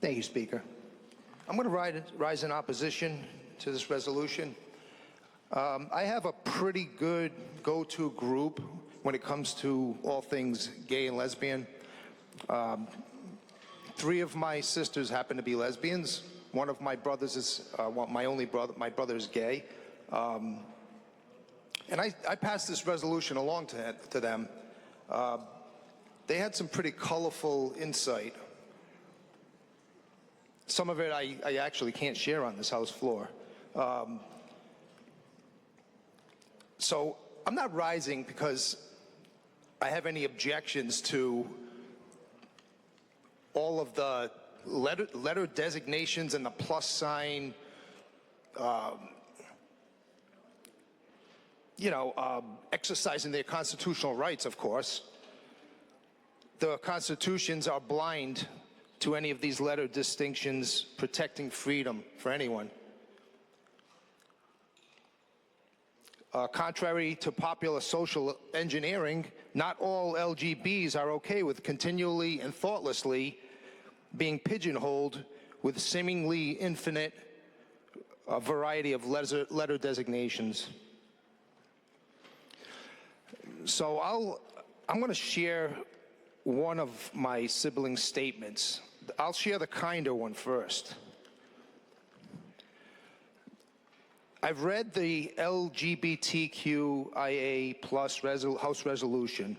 Thank you, Speaker. I'm going to rise in opposition to this resolution. I have a pretty good go-to group when it comes to all things gay and lesbian. 3 of my sisters happen to be lesbians. One of my brothers is, my only brother, my brother is gay. And I passed this resolution along to them. They had some pretty colorful insight. Some of it I actually can't share on this House floor. So I'm not rising because I have any objections to all of the letter designations and the plus sign, exercising their constitutional rights, of course. The constitutions are blind to any of these letter distinctions protecting freedom for anyone. Contrary to popular social engineering, not all LGBs are okay with continually and thoughtlessly being pigeonholed with seemingly infinite variety of letter designations. So I'm going to share one of my siblings' statements. I'll share the kinder one first. I've read the LGBTQIA plus House resolution.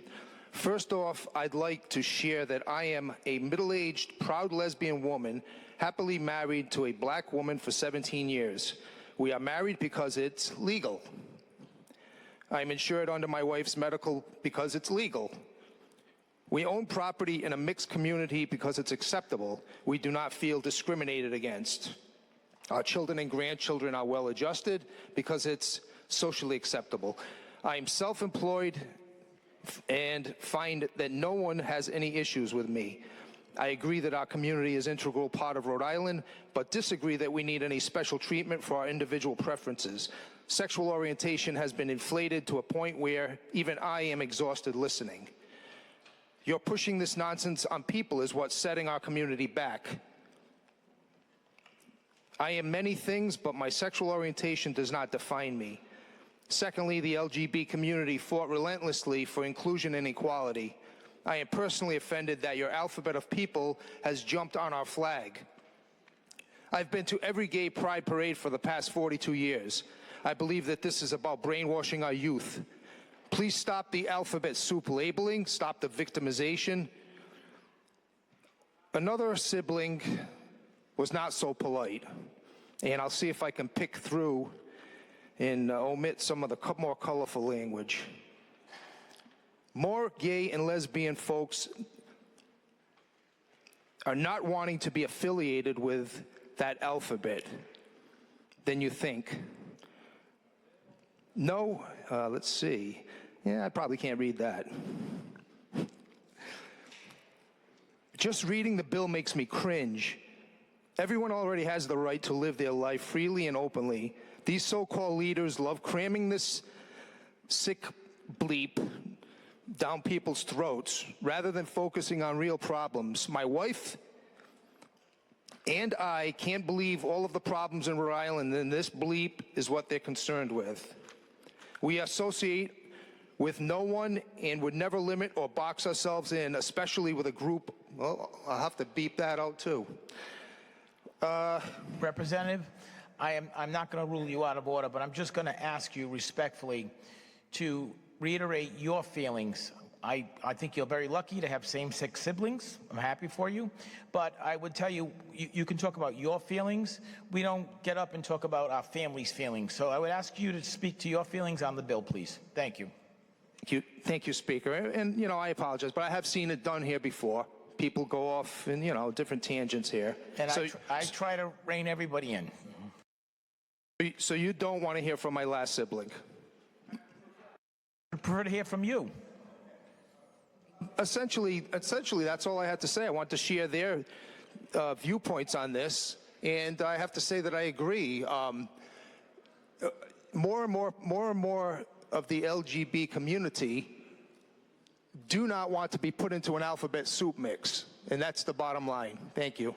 First off, I'd like to share that I am a middle-aged, proud lesbian woman, happily married to a black woman for 17 years. We are married because it's legal. I'm insured under my wife's medical because it's legal. We own property in a mixed community because it's acceptable. We do not feel discriminated against. Our children and grandchildren are well adjusted because it's socially acceptable. I am self-employed and find that no one has any issues with me. I agree that our community is an integral part of Rhode Island, but disagree that we need any special treatment for our individual preferences. Sexual orientation has been inflated to a point where even I am exhausted listening. You're pushing this nonsense on people is what's setting our community back. I am many things, but my sexual orientation does not define me. Secondly, the LGBT community fought relentlessly for inclusion and equality. I am personally offended that your alphabet of people has jumped on our flag. I've been to every gay pride parade for the past 42 years. I believe that this is about brainwashing our youth. Please stop the alphabet soup labeling, stop the victimization. Another sibling was not so polite, and I'll see if I can pick through and omit some of the more colorful language. More gay and lesbian folks are not wanting to be affiliated with that alphabet than you think. No, let's see. Yeah, I probably can't read that. Just reading the bill makes me cringe. Everyone already has the right to live their life freely and openly. These so-called leaders love cramming this sick bleep down people's throats rather than focusing on real problems. My wife and I can't believe all of the problems in Rhode Island, and this bleep is what they're concerned with. We associate with no one and would never limit or box ourselves in, especially with a group. Well, I'll have to beep that out too. Representative, I'm not going to rule you out of order, but I'm just going to ask you respectfully to reiterate your feelings. I think you're very lucky to have same-sex siblings. I'm happy for you. But I would tell you, you can talk about your feelings. We don't get up and talk about our family's feelings. So I would ask you to speak to your feelings on the bill, please. Thank you. Thank you, Speaker. And, I apologize, but I have seen it done here before. People go off in, different tangents here. And so, I try to rein everybody in. So you don't want to hear from my last sibling? I prefer to hear from you. Essentially, that's all I had to say. I want to share their viewpoints on this, and I have to say that I agree. More and more of the LGBT community do not want to be put into an alphabet soup mix, and that's the bottom line. Thank you.